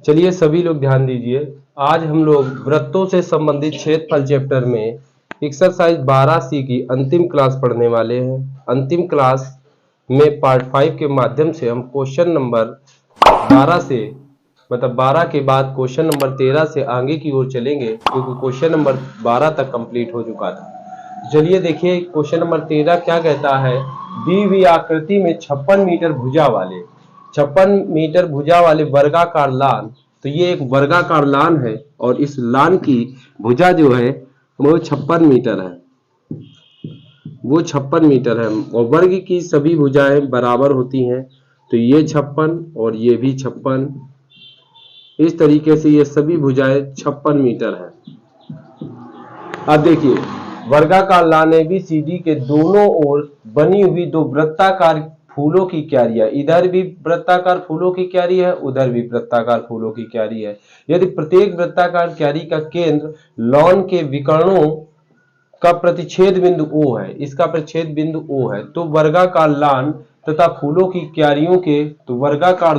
चलिए सभी लोग ध्यान दीजिए। आज हम लोग वृत्तों से संबंधित क्षेत्रफल चैप्टर में एक्सरसाइज 12C की अंतिम क्लास पढ़ने वाले हैं। अंतिम क्लास में पार्ट 5 के माध्यम से हम क्वेश्चन नंबर 12 से मतलब 12 के बाद क्वेश्चन नंबर 13 से आगे की ओर चलेंगे, क्योंकि क्वेश्चन नंबर 12 तक कंप्लीट हो चुका था। चलिए देखिए क्वेश्चन नंबर 13 क्या कहता है। दी हुई आकृति में 56 मीटर भुजा वाले 56 मीटर भुजा वाले वर्गाकार लान, तो ये एक वर्गाकार लान है और इस लान की भुजा जो है वो 56 मीटर है, वो 56 मीटर है और वर्ग की सभी भुजाएं बराबर होती हैं, तो ये 56 और ये भी 56, इस तरीके से ये सभी भुजाएं 56 मीटर है। अब देखिए वर्गाकार लान ABCD के दोनों ओर बनी हुई दो वृत्ताकार फूलों की क्यारियां, इधर भी वृत्ताकार फूलों की क्यारी है, उधर भी वृत्ताकार फूलों की क्यारी है। यदि प्रत्येक वृत्ताकार क्यारी का केंद्र लॉन के विकर्णों का प्रतिच्छेद बिंदु O है, इसका प्रतिच्छेद बिंदु O है, तो वर्गाकार लान तथा फूलों की क्यारियों के तो वर्गाकार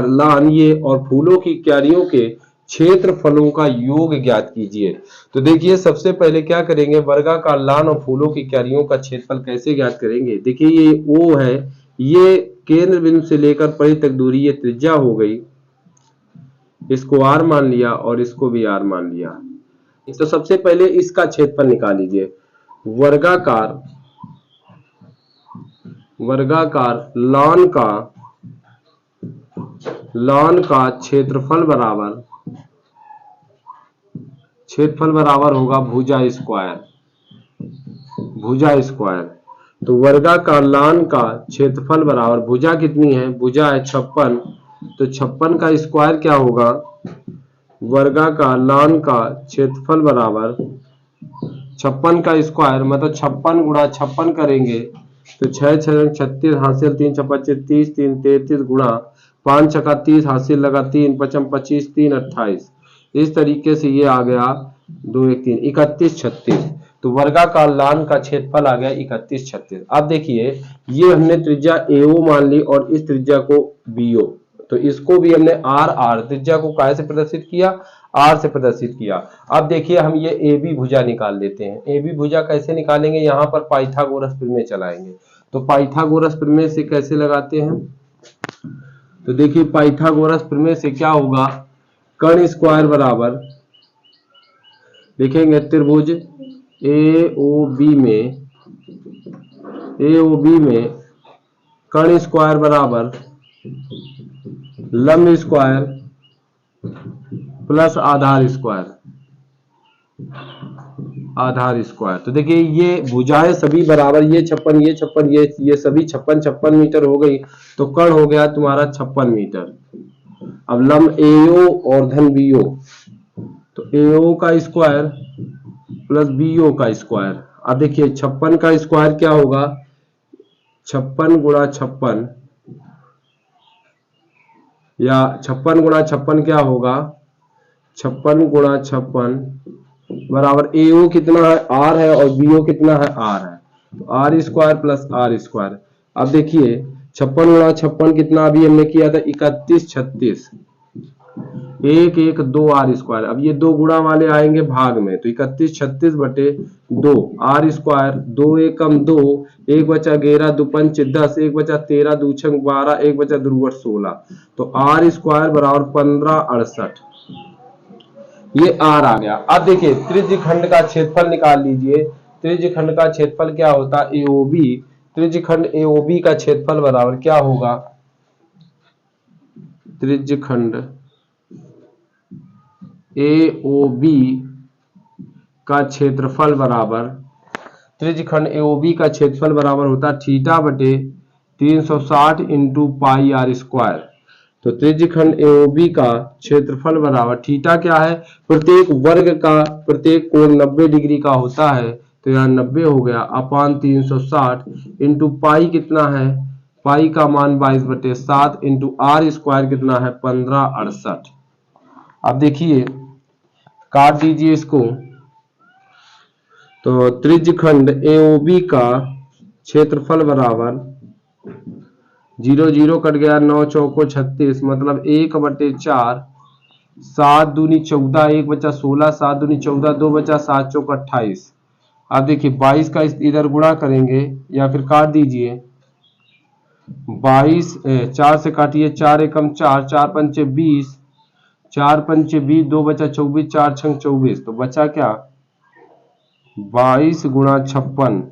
लान ये और फूलों की क्यारियों के क्षेत्रफलों का योग ज्ञात कीजिए। तो देखिए सबसे पहले क्या करेंगे, वर्गाकार लान और फूलों की क्यारियों का क्षेत्रफल कैसे ज्ञात करेंगे। देखिए ये O है, ये केंद्र बिंदु से लेकर परी तक दूरी ये त्रिज्या हो गई, इसको R मान लिया और इसको भी R मान लिया। तो सबसे पहले इसका क्षेत्रफल निकाल लीजिए। वर्गाकार लॉन का क्षेत्रफल बराबर होगा भुजा स्क्वायर। तो वर्गाकार लान का क्षेत्रफल बराबर भुजा कितनी है, भुजा है 56, तो 56 का स्क्वायर क्या होगा, वर्गाकार लान का क्षेत्रफल बराबर 56 का स्क्वायर मतलब 56 गुणा 56 करेंगे तो 6 6 36 हासिल 3 छप्पन 30 3 33 गुणा 5 छक्का 30 हासिल लगा 3 पचम 25 3 28, इस तरीके से ये आ गया 2 1 3 31 36। तो वर्गाकार लान का क्षेत्रफल आ गया 31 36। अब देखिए ये हमने त्रिज्या AO मान ली और इस त्रिज्या को BO, तो इसको भी हमने R त्रिज्या को काय से प्रदर्शित किया, R से प्रदर्शित किया। अब देखिए हम ये AB भुजा निकाल लेते हैं। AB भुजा कैसे निकालेंगे, यहाँ पर पाइथागोरस प्रमेय चलाएंगे। तो पाइथागोरस प्रमेय से कैसे लगाते हैं, तो देखिए पाइथागोरस प्रमेय से क्या होगा, कर्ण स्क्वायर बराबर लिखेंगे त्रिभुज AOB में कर्ण स्क्वायर बराबर लंब स्क्वायर प्लस आधार स्क्वायर। तो देखिए ये भुजाएं सभी बराबर, ये 56 ये 56 ये सभी 56 मीटर हो गई, तो कर्ण हो गया तुम्हारा 56 मीटर। अब लंब AO और धन BO, तो AO का स्क्वायर प्लस BO का स्क्वायर। अब देखिए 56 का स्क्वायर क्या होगा, 56 गुणा 56 या 56 गुणा 56 क्या होगा, 56 गुणा 56 बराबर AO कितना है R है और BO कितना है R है, तो R square plus R square. अब देखिए 56 गुणा 56 कितना अभी हमने किया था 31 36, 1 1 2 R स्क्वायर। अब ये दो गुणा वाले आएंगे भाग में, तो 31 36 बटे 2 R स्क्वायर, 2 1 कम 2 1 बचा 11 2 पंच 10 1 बचा 13 2 छंग 12 1 बचा 2 16, तो R स्क्वायर बराबर 15 68, ये R आ गया। अब देखिए त्रिज्य खंड का क्षेत्रफल निकाल लीजिए। त्रिज्य खंड का क्षेत्रफल क्या होता है AOB, त्रिज्य खंड AOB का क्षेत्रफल बराबर क्या होगा, त्रिज्य खंड AOB का क्षेत्रफल बराबर, त्रिज्य खंड AOB का क्षेत्रफल बराबर होता है थीटा बटे 360 इंटू पाई R स्क्वायर। तो त्रिज्य खंड AOB का क्षेत्रफल बराबर, थीटा क्या है, प्रत्येक वर्ग का प्रत्येक कोण 90 डिग्री का होता है, तो यहाँ 90 हो गया अपान 360 इंटू पाई कितना है, पाई का मान 22 बटे 7 इंटू R स्क्वायर कितना है 15 68। अब देखिए काट दीजिए इसको, तो त्रिज्य खंड AOB का क्षेत्रफल बराबर जीरो जीरो कट गया, 9 चौको 36, मतलब 1/4, 7 दूनी 14, 1 बचा 16, 7 दूनी 14, 2 बचा 7 चौक 28। अब देखिए 22 का इधर गुणा करेंगे या फिर काट दीजिए। 22 4 से काटिए, 4 एकम 4, 4 पंचे 20, 4 पंचे 20, 2 बचा 24, 4 छंग 24, तो बचा क्या 22 गुणा 56।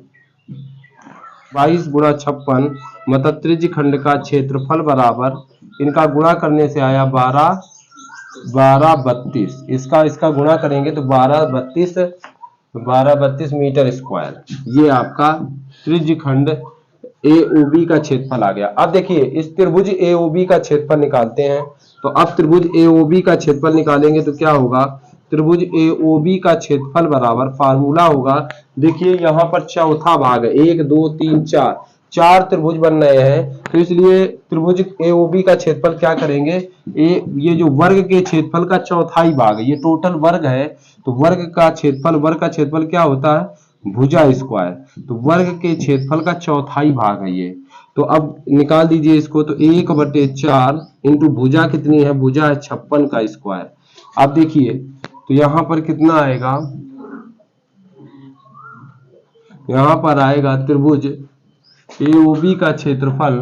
22 गुणा 56 मतलब त्रिज्य खंड का क्षेत्रफल बराबर, इनका गुणा करने से आया 12 इसका इसका गुणा करेंगे तो 12 32 मीटर स्क्वायर। ये आपका त्रिज्य खंड AOB का क्षेत्रफल आ गया। अब देखिए इस त्रिभुज AOB का क्षेत्रफल निकालते हैं। तो अब त्रिभुज AOB का क्षेत्रफल निकालेंगे तो क्या होगा, त्रिभुज AOB का क्षेत्रफल बराबर फार्मूला होगा, देखिए यहाँ पर चौथा भाग है, 1 2 3 4, 4 त्रिभुज बन रहे हैं, तो इसलिए त्रिभुज AOB का क्षेत्रफल क्या करेंगे, ये जो वर्ग के क्षेत्रफल का चौथाई भाग है, ये टोटल वर्ग है, तो वर्ग का क्षेत्रफल क्या होता है, भुजा स्क्वायर, तो वर्ग के क्षेत्रफल का चौथाई भाग है ये। तो अब निकाल दीजिए इसको, तो 1/4 इंटू भुजा कितनी है, भुजा है 56 का स्क्वायर। अब देखिए तो यहां पर कितना आएगा, यहां पर आएगा त्रिभुज AOB का क्षेत्रफल,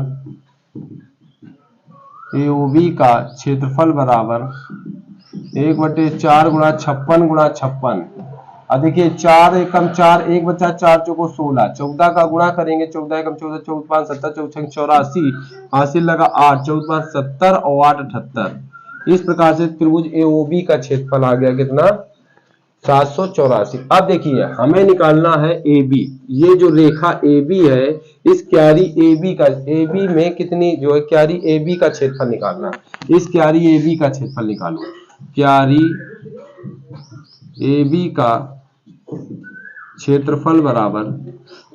AOB का क्षेत्रफल बराबर 1/4 गुणा 56 गुणा 56। अब देखिए 4 एकम 4, 1 बचा 4 चौको 16, 14 का गुणा करेंगे, 14 एकम 14, 14 5 70, 14 84, हासिल लगा 8, 14 5 70 और 8 78। इस प्रकार से त्रिभुज AOB का क्षेत्रफल आ गया कितना, 784। अब देखिए हमें निकालना है AB, ये जो रेखा AB है, इस क्यारी AB में कितनी जो है क्यारी AB का क्षेत्रफल निकालना, इस क्यारी AB का क्षेत्रफल निकालो, क्यारी AB का क्षेत्रफल बराबर,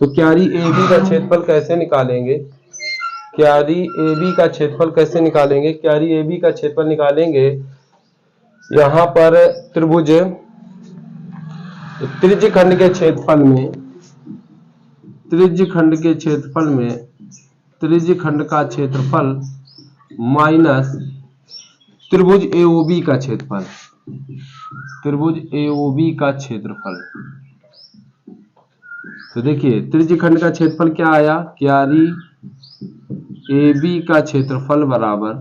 तो क्यारी AB का क्षेत्रफल कैसे निकालेंगे, क्यारी AB का क्षेत्रफल कैसे निकालेंगे, क्यारी AB का क्षेत्रफल निकालेंगे, यहां पर त्रिभुज त्रिज्य खंड के क्षेत्रफल में, त्रिज्य खंड के क्षेत्रफल में त्रिज्य खंड का क्षेत्रफल माइनस त्रिभुज AOB का क्षेत्रफल, त्रिभुज AOB का क्षेत्रफल। तो देखिए त्रिज्य खंड का क्षेत्रफल क्या आया, क्यारी AB का क्षेत्रफल बराबर,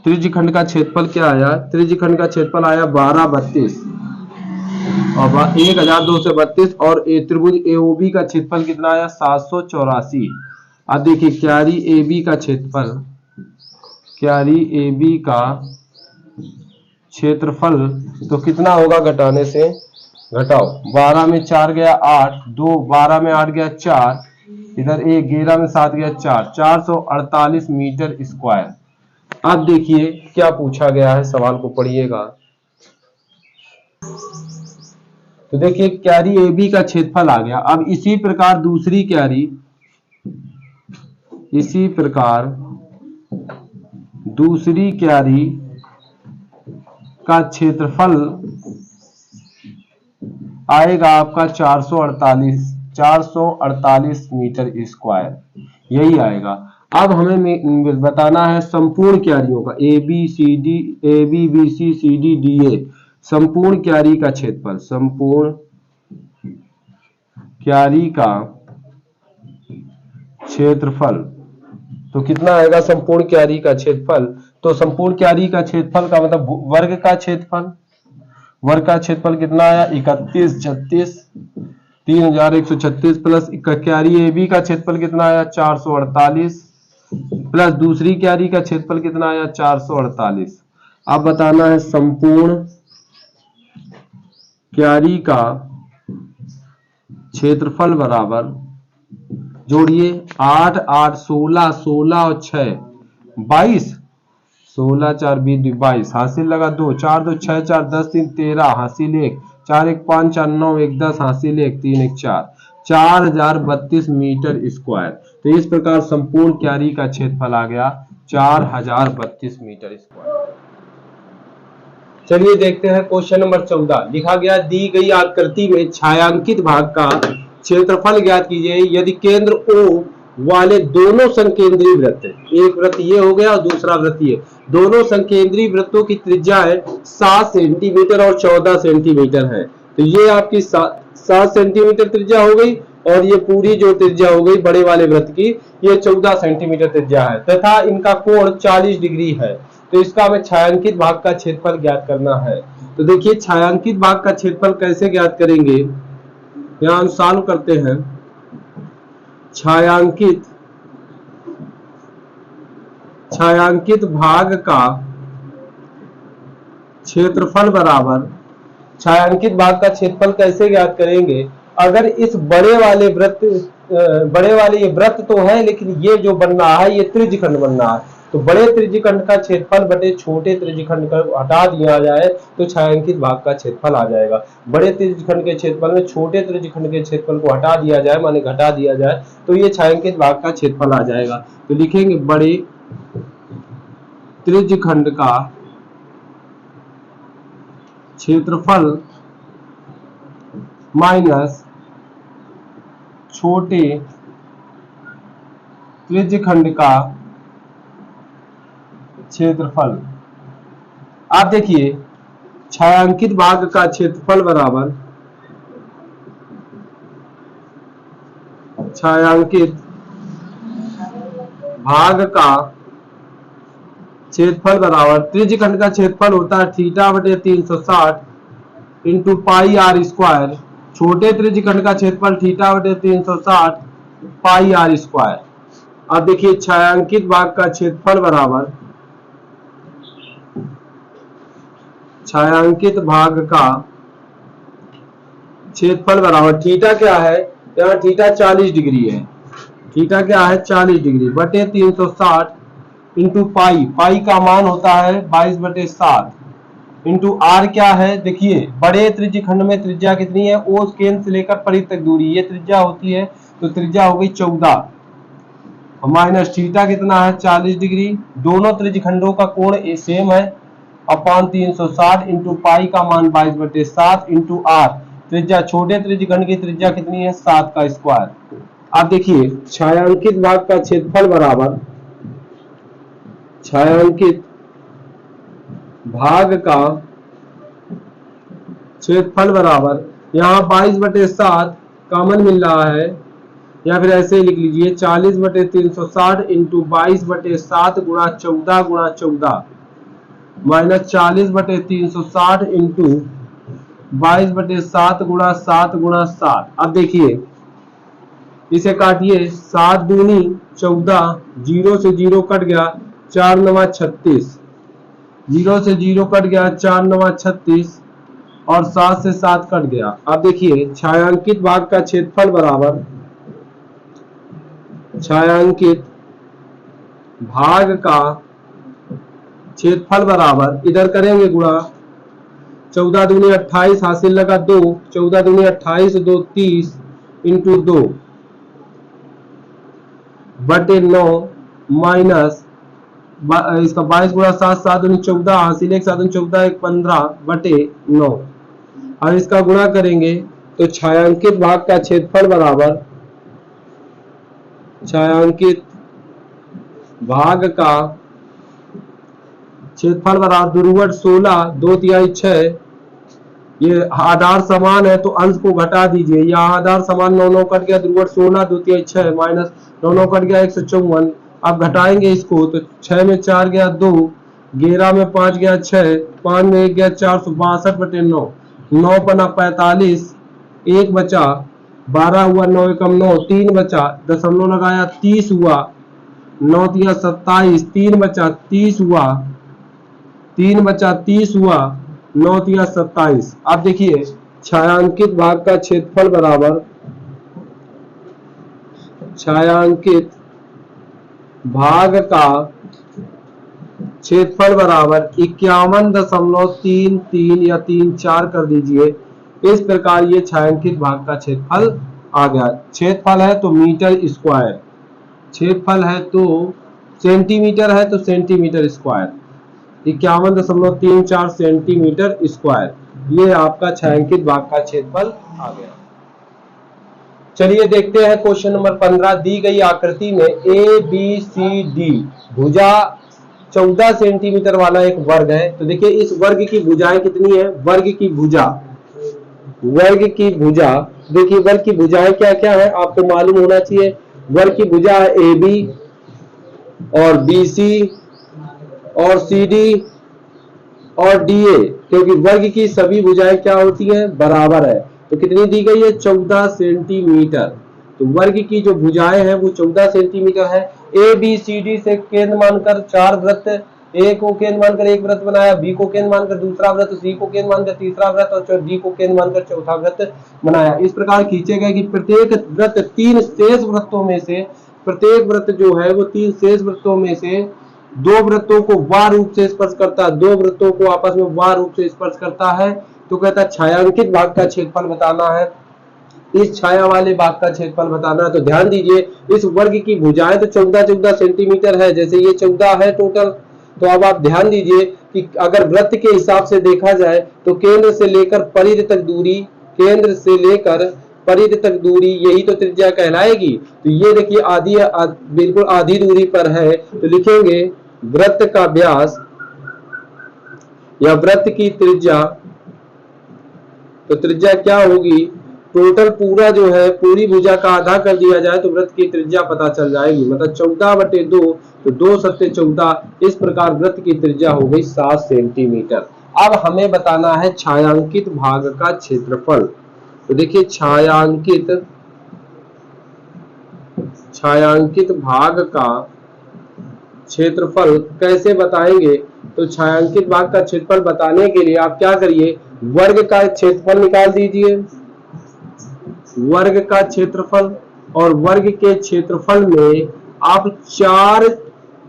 त्रिज्य खंड का क्षेत्रफल क्या आया, त्रिज्य खंड का क्षेत्रफल आया 1232 और 1232 और त्रिभुज AOB का क्षेत्रफल कितना आया 784। अब देखिए क्यारी AB का क्षेत्रफल, क्यारी AB का क्षेत्रफल तो कितना होगा, घटाने से घटाओ, 12 में 4 गया 8, 2 12 में 8 गया 4, इधर 1 11 में 7 गया 4, 448 मीटर स्क्वायर। अब देखिए क्या पूछा गया है, सवाल को पढ़िएगा। तो देखिए क्यारी AB का क्षेत्रफल आ गया। अब इसी प्रकार दूसरी क्यारी, इसी प्रकार दूसरी क्यारी का क्षेत्रफल आएगा आपका 448 मीटर स्क्वायर, यही आएगा। अब हमें बताना है संपूर्ण क्यारियों का, ABBCCDDA संपूर्ण क्यारी का क्षेत्रफल, संपूर्ण क्यारी का क्षेत्रफल तो कितना आएगा, संपूर्ण क्यारी का क्षेत्रफल, तो संपूर्ण क्यारी का क्षेत्रफल का मतलब वर्ग का क्षेत्रफल, वर्ग का क्षेत्रफल कितना आया 31 36 3136 प्लस क्यारी AB का क्षेत्रफल कितना आया 448 प्लस दूसरी क्यारी का क्षेत्रफल कितना आया 448। अब बताना है संपूर्ण क्यारी का क्षेत्रफल बराबर, जोड़िए 8 8 16 16 और 6 22, 16 4 20 22, हासिल लगा 2 4 2 6 4 10 3 13, हासिल 1 4 1 5 4 9 1 10, हासिल 1 3 1 4, 4032 मीटर स्क्वायर। तो इस प्रकार संपूर्ण क्यारी का क्षेत्रफल आ गया 4032 मीटर स्क्वायर। चलिए देखते हैं क्वेश्चन नंबर 14। लिखा गया दी गई आकृति में छायांकित भाग का क्षेत्रफल ज्ञात कीजिए यदि केंद्र O वाले दोनों संकेंद्रीय वृत्त, एक वृत्त ये हो गया और दूसरा वृत्त ये, दोनों संकेंद्रीय वृत्तों की त्रिज्या है 7 सेंटीमीटर और 14 सेंटीमीटर है। तो ये आपकी 7 सेंटीमीटर त्रिज्या हो गई और ये पूरी जो त्रिज्या हो गई बड़े वाले वृत्त की ये 14 सेंटीमीटर त्रिज्या है तथा इनका कोण 40 डिग्री है। तो इसका हमें छायांकित भाग का क्षेत्रफल ज्ञात करना है। तो देखिए छायांकित भाग का क्षेत्रफल कैसे ज्ञात करेंगे, यहां हम सॉल्व करते हैं। छायांकित भाग का क्षेत्रफल बराबर, छायांकित भाग का क्षेत्रफल कैसे ज्ञात करेंगे, अगर इस बड़े वाले ये वृत्त तो है लेकिन ये जो बन रहा है ये त्रिज्यखंड बन रहा है, तो बड़े त्रिज्यखंड का क्षेत्रफल बटे छोटे त्रिज्यखंड का हटा दिया जाए तो छायांकित भाग का क्षेत्रफल आ जाएगा। बड़े त्रिज्यखंड के क्षेत्रफल में छोटे त्रिज्यखंड के क्षेत्रफल को हटा दिया जाए, माने घटा दिया जाए, तो ये छायांकित भाग का क्षेत्रफल आ जाएगा। तो लिखेंगे बड़े त्रिज्यखंड का क्षेत्रफल माइनस छोटे त्रिज्यखंड का क्षेत्रफल। आप देखिए छायांकित भाग का क्षेत्रफल बराबर छायांकित भाग का क्षेत्रफल बराबर त्रिज्यखंड का क्षेत्रफल होता है थीटा बटे 360 इंटू पाई आर स्क्वायर, छोटे त्रिज्यखंड का क्षेत्रफल थीटा बटे 360 पाई आर स्क्वायर। अब देखिए छायांकित भाग का क्षेत्रफल बराबर छायांकित भाग का क्षेत्रफल बराबर थीटा क्या है, यहाँ थीटा 40 डिग्री है, थीटा क्या है 40 डिग्री बटे 360 इंटू पाई, पाई का मान होता है 22/7 इंटू आर क्या है, देखिए बड़े त्रिज्यखंड में त्रिज्या कितनी है, ओ केंद्र से लेकर परिधि तक दूरी ये त्रिज्या होती है, तो त्रिज्या हो गई 14 माइनस थीटा कितना है 40 डिग्री, दोनों त्रिज्यखंडों का कोण सेम है अपॉन 360 इंटू पाई का मान 22/7 इंटू आर, त्रिज्या छोटे त्रिज्यखंड की त्रिज्या कितनी है 7 का स्क्वायर। आप देखिए छायांकित भाग का क्षेत्रफल बराबर छायांकित भाग का क्षेत्रफल बराबर, यहाँ 22/7 कॉमन मिल रहा है या फिर ऐसे ही लिख लीजिए 40/360 इंटू 22/7 गुणा 14 गुणा 14 माइनस 40/360 इंटू 22/7 गुणा 7 गुणा 7। अब देखिए इसे काटिए, 7 दूनी 14, 0 से 0 कट गया, 4 9 36, 0 से 0 कट गया, 4 9 36 और 7 से 7 कट गया। अब देखिए छायांकित भाग का क्षेत्रफल बराबर छायांकित भाग का क्षेत्रफल बराबर, इधर करेंगे गुणा, 14 दूनी 28 हासिल लगा 2, 14 दूनी 28 2 30 इंटू 2 बटे 9 माइनस इसका 22 गुणा 7, 7 दूनी 14 हासिल 1, 7 दूनी 14 1 15 बटे 9। और इसका गुणा करेंगे तो छायांकित भाग का क्षेत्रफल बराबर छायांकित भाग का क्षेत्रफल बराबर दुर्वट 16 2 तिहाई 6, ये आधार समान है तो अंश को घटा दीजिए, यहाँ आधार समान 9 9 कट गया, दुर्वट 16 2 तिहाई 6 माइनस 9 9 कट गया 154। अब घटाएंगे इसको तो 6 में 4 गया 2, 11 में 5 गया 6, 5 में 1 गया 462 बटे 9, 9 पना 45, 1 बचा 12 हुआ, 9 एकम 9, 3 बचा, दशमलव लगाया 30 हुआ, 9 तिया 27, 3 बचा 30 हुआ, 3 बचा 30 हुआ, 9 तिया 27। अब देखिए छायांकित भाग का क्षेत्रफल बराबर छायांकित भाग का क्षेत्रफल बराबर 51.33 या 34 कर दीजिए। इस प्रकार ये छायांकित भाग का क्षेत्रफल आ गया। क्षेत्रफल है तो मीटर स्क्वायर, क्षेत्रफल है तो सेंटीमीटर है तो सेंटीमीटर स्क्वायर, 51.34 सेंटीमीटर स्क्वायर, ये आपका छायांकित भाग का क्षेत्रफल आ गया। चलिए देखते हैं क्वेश्चन नंबर 15। दी गई आकृति में ए बी सी डी भुजा 14 सेंटीमीटर वाला एक वर्ग है। तो देखिए इस वर्ग की भुजाएं कितनी है। वर्ग की भुजा देखिए वर्ग की भुजाएं क्या क्या है आपको मालूम होना चाहिए। वर्ग की भुजा है ए बी और बी सी और सी डी और डी ए, क्योंकि वर्ग की सभी भुजाएं क्या होती हैं, बराबर है। तो कितनी दी गई है, 14 सेंटीमीटर। तो वर्ग की जो भुजाएं हैं वो 14 सेंटीमीटर है। ए बी सी डी से केंद्र मानकर 4 वृत्त, ए को केंद्र मानकर एक वृत्त बनाया, बी को केंद्र मानकर दूसरा वृत्त, सी को केंद्र मानकर तीसरा वृत्त और डी को केंद्र मानकर चौथा वृत्त बनाया। इस प्रकार खींचे गए कि प्रत्येक वृत्त 3 शेष वृत्तों में से, प्रत्येक वृत्त जो है वो 3 शेष वृत्तों में से 2 वृत्तों को वार रूप से स्पर्श करता है, 2 वृत्तों को आपस में वार रूप से स्पर्श करता है। तो कहता है छायांकित भाग का क्षेत्रफल बताना है, इस छाया वाले भाग का क्षेत्रफल बताना है। तो ध्यान दीजिए इस वर्ग की भुजाएं तो 14-14 सेंटीमीटर है, जैसे ये 14 है टोटल। तो अब आप ध्यान दीजिए कि अगर वृत्त के हिसाब से देखा जाए तो केंद्र से लेकर परिधि तक दूरी, केंद्र से लेकर परिधि तक दूरी यही तो त्रिज्या कहलाएगी। तो ये देखिए आधी बिल्कुल आधी दूरी पर है। तो लिखेंगे वृत्त का व्यास या वृत्त की त्रिज्या। तो त्रिज्या क्या होगी, टोटल पूरा जो है पूरी भुजा का आधा कर दिया जाए तो वृत्त की त्रिज्या पता चल जाएगी, मतलब 14/2 तो 2 सत्ते 14। इस प्रकार वृत्त की त्रिज्या हो गई 7 सेंटीमीटर। अब हमें बताना है छायांकित भाग का क्षेत्रफल। तो देखिए छायांकित भाग का क्षेत्रफल कैसे बताएंगे। तो छायांकित भाग का क्षेत्रफल बताने के लिए आप क्या करिए, वर्ग का क्षेत्रफल निकाल दीजिए, वर्ग का क्षेत्रफल, और वर्ग के क्षेत्रफल में आप 4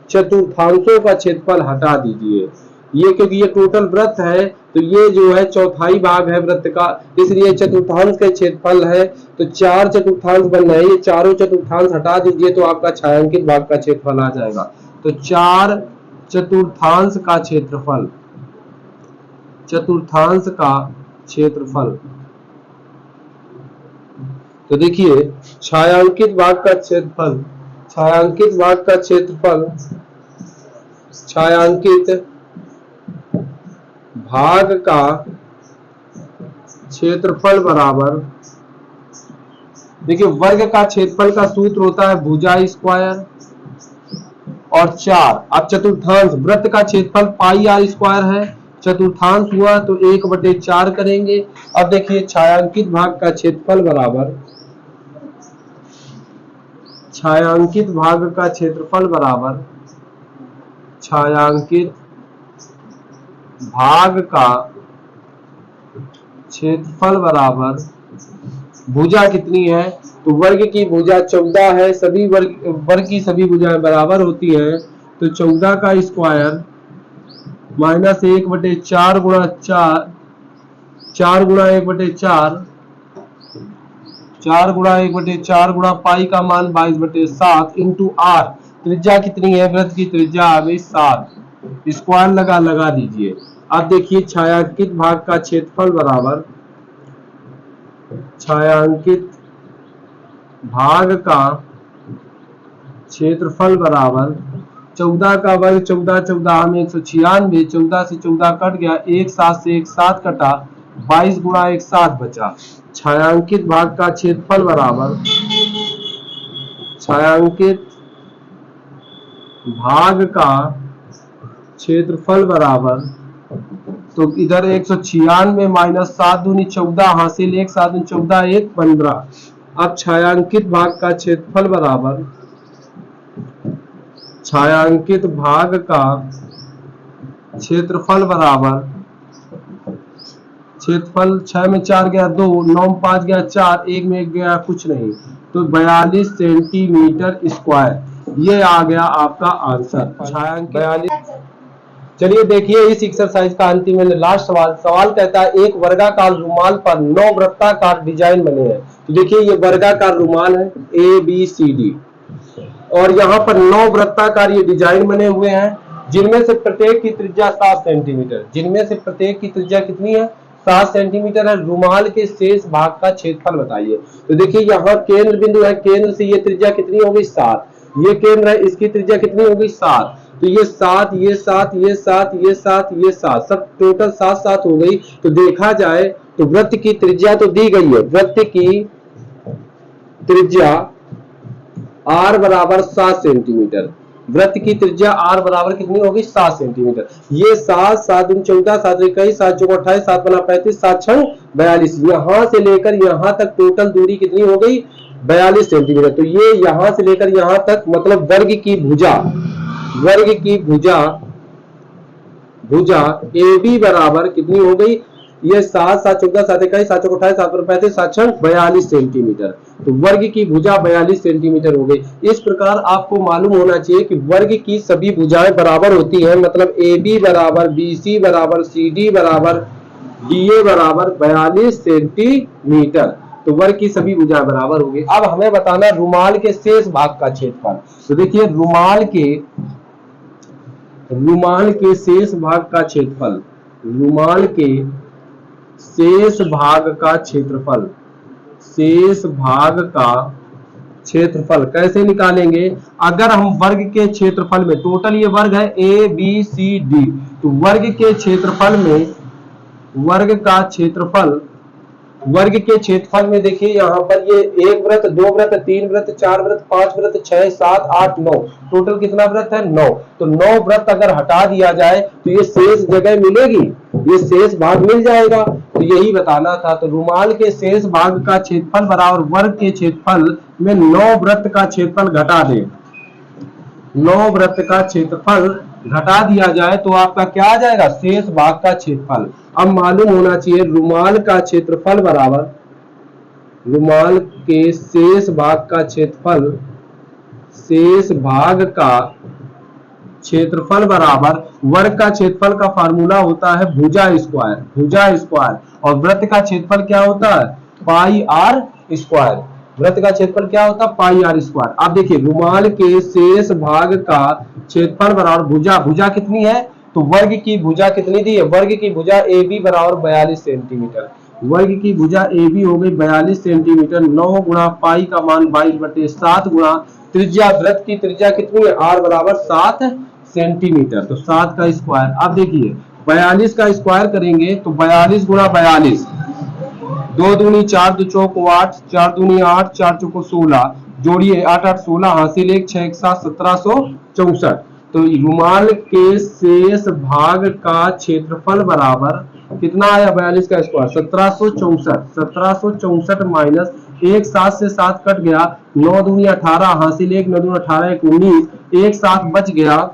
चतुर्थांशों का क्षेत्रफल हटा दीजिए। ये क्योंकि ये टोटल वृत्त है तो ये जो है चौथाई भाग है वृत्त का, इसलिए चतुर्थांश का क्षेत्रफल है। तो 4 चतुर्थांश बन रहे हैं, ये चारों चतुर्थांश हटा दीजिए तो आपका छायांकित भाग का क्षेत्रफल आ जाएगा। तो 4 चतुर्थांश का क्षेत्रफल, चतुर्थांश का क्षेत्रफल। तो देखिए छायांकित भाग का क्षेत्रफल, छायांकित भाग का क्षेत्रफल, छायांकित भाग का क्षेत्रफल बराबर, देखिए वर्ग का क्षेत्रफल का सूत्र होता है भुजा स्क्वायर और 4। अब चतुर्थांश, वृत्त का क्षेत्रफल पाई आर स्क्वायर है, चतुर्थांश हुआ तो 1/4 करेंगे। अब देखिए छायांकित भाग का क्षेत्रफल बराबर, छायांकित भाग का क्षेत्रफल बराबर छायांकित भाग का क्षेत्रफल बराबर भुजा कितनी है। तो वर्ग की भुजा 14 है, सभी वर्ग की सभी भुजाएं बराबर होती हैं। तो 14 का स्क्वायर माइनस 1/4 गुणा 4 गुणा 1/4, 4 गुणा 1/4 गुणा पाई का मान 22/7 इंटू आर। त्रिज्या कितनी है, वृत्त की त्रिज्या आ गई 7, स्क्वायर लगा दीजिए। अब देखिए छायांकित भाग का क्षेत्रफल बराबर, छायांकित भाग का क्षेत्रफल बराबर 14 का वर्ग 14 14 में 196, 14 से 14 कट गया, 1 7 से 1 7 कटा, 22 गुणा 1 7 बचा। छायांकित भाग का क्षेत्रफल बराबर, छायांकित भाग का क्षेत्रफल बराबर, तो इधर 196 माइनस 7 दूनी 14 हासिल 1 7 दूनी 14 1 15। अब छायांकित भाग का क्षेत्रफल बराबर, छायांकित भाग का क्षेत्रफल बराबर, क्षेत्रफल 6 में 4 गया 2, 9 में 5 गया 4, 1 में 1 गया कुछ नहीं, तो 42 सेंटीमीटर स्क्वायर। ये आ गया आपका आंसर, छायांकित 42। चलिए देखिए इस एक्सरसाइज का अंतिम में लास्ट सवाल कहता है एक वर्गाकार रुमाल पर 9 वृत्ताकार डिजाइन बने हैं। तो देखिए ये वर्गाकार रुमाल है ABCD और यहाँ पर 9 वृत्ताकार ये डिजाइन बने हुए हैं, जिनमें से प्रत्येक की त्रिज्या 7 सेंटीमीटर, जिनमें से प्रत्येक की त्रिज्या कितनी है 7 सेंटीमीटर है। रुमाल के शेष भाग का क्षेत्रफल बताइए। तो देखिए यहाँ केंद्र बिंदु है, केंद्र से ये त्रिज्या कितनी होगी 7, ये केंद्र है, इसकी त्रिज्या कितनी होगी 7, तो ये 7 ये 7 ये 7 ये 7 ये 7 सब टोटल 7 हो गई। तो देखा जाए तो वृत्त की त्रिज्या तो दी गई है, वृत्त की त्रिज्या r बराबर 7 सेंटीमीटर, वृत्त की त्रिज्या r बराबर कितनी होगी 7 सेंटीमीटर। ये 7 7 दूनी 14 7 21 7 चौक 28 7 बना 35 7 छंग 42, यहां से लेकर यहां तक टोटल दूरी कितनी हो गई 42 सेंटीमीटर। तो ये यहां से लेकर यहां तक मतलब वर्ग की भुजा AB बराबर कितनी हो गई, ये 7 7 14 7 21 7 चौक 28 7 35 7 छंग 42 सेंटीमीटर। तो वर्ग की भुजा 42 सेंटीमीटर हो गई। इस प्रकार आपको मालूम होना चाहिए कि वर्ग की सभी भुजाएं बराबर होती हैं, मतलब AB बराबर BC बराबर CD बराबर DA बराबर 42 सेंटीमीटर। तो वर्ग की सभी भुजाएं बराबर होगी। अब हमें बताना रुमाल के शेष भाग का क्षेत्रफल। तो देखिए रुमाल के शेष भाग का क्षेत्रफल, रुमाल के शेष भाग का क्षेत्रफल, शेष भाग का क्षेत्रफल कैसे निकालेंगे। अगर हम वर्ग के क्षेत्रफल में, टोटल ये वर्ग है ABCD, तो वर्ग के क्षेत्रफल में, वर्ग के क्षेत्रफल में देखिए यहाँ पर ये 1 वृत्त 2 वृत्त 3 वृत्त 4 वृत्त 5 वृत्त 6 7 8 9, टोटल कितना वृत्त है 9। तो 9 वृत्त अगर हटा दिया जाए तो ये शेष जगह मिलेगी, ये शेष भाग मिल जाएगा। तो यही बताना था। तो रुमाल के शेष भाग का क्षेत्रफल बराबर वर्ग के क्षेत्रफल में 9 वृत्त का क्षेत्रफल घटा दें, 9 वृत्त का क्षेत्रफल घटा दिया जाए तो आपका क्या आ जाएगा शेष भाग का क्षेत्रफल। अब मालूम होना चाहिए रुमाल का क्षेत्रफल बराबर, रुमाल के शेष भाग का क्षेत्रफल, शेष भाग का क्षेत्रफल बराबर वर्ग का क्षेत्रफल का फार्मूला होता है भुजा स्क्वायर, और वृत्त का क्षेत्रफल क्या होता है पाई आर स्क्वायर, वृत्त का क्षेत्रफल क्या होता है पाई आर स्क्वायर। अब देखिए रुमाल के शेष भाग का क्षेत्रफल बराबर भुजा कितनी है, तो वर्ग की भुजा कितनी दी है, वर्ग की भुजा AB बराबर 42 सेंटीमीटर, वर्ग की भुजा AB हो गई 42 सेंटीमीटर। 9 गुणा पाई का मान 22/7 गुणा त्रिज्या, वृत्त की त्रिज्या कितनी है R बराबर 7 सेंटीमीटर, तो 7 का स्क्वायर। अब देखिए 42 का स्क्वायर करेंगे तो 42 गुणा 42, 2 दूनी 4 2 चौक 8 4 दूनी 8 4 चौको 16, जोड़िए 8 8 16 हासिल 1 6 1 7 1764। तो रुमाल के शेष भाग का क्षेत्रफल बराबर कितना आया 42 का स्क्वायर 1764 माइनस 1 7 से 7 कट गया, 9 दूनी 18 हासिल 1 9 दूनी 18 1 19, 1 7 बच गया।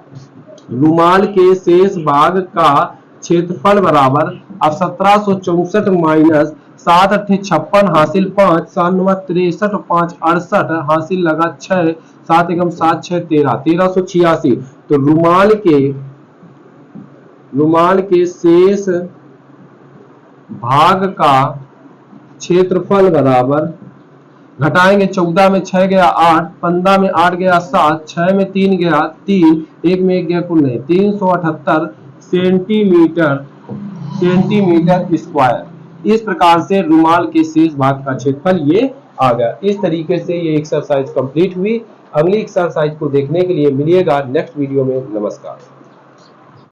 रुमाल के शेष भाग का क्षेत्रफल बराबर अब 1764 माइनस 7 8 56 हासिल 5 7 9 63 5 68 हासिल लगा 6 7 एकम 7 6 13 1386। तो रुमाल के शेष भाग का क्षेत्रफल बराबर, घटाएंगे 14 में 6 गया 8, 15 में 8 गया 7, 6 में 3 गया 3, 1 में 1 गया कुल नहीं 378 सेंटीमीटर स्क्वायर। इस प्रकार से रुमाल के शेष भाग का क्षेत्रफल ये आ गया। इस तरीके से ये एक्सरसाइज कंप्लीट हुई। अगली एक्सरसाइज को देखने के लिए मिलिएगा नेक्स्ट वीडियो में। नमस्कार।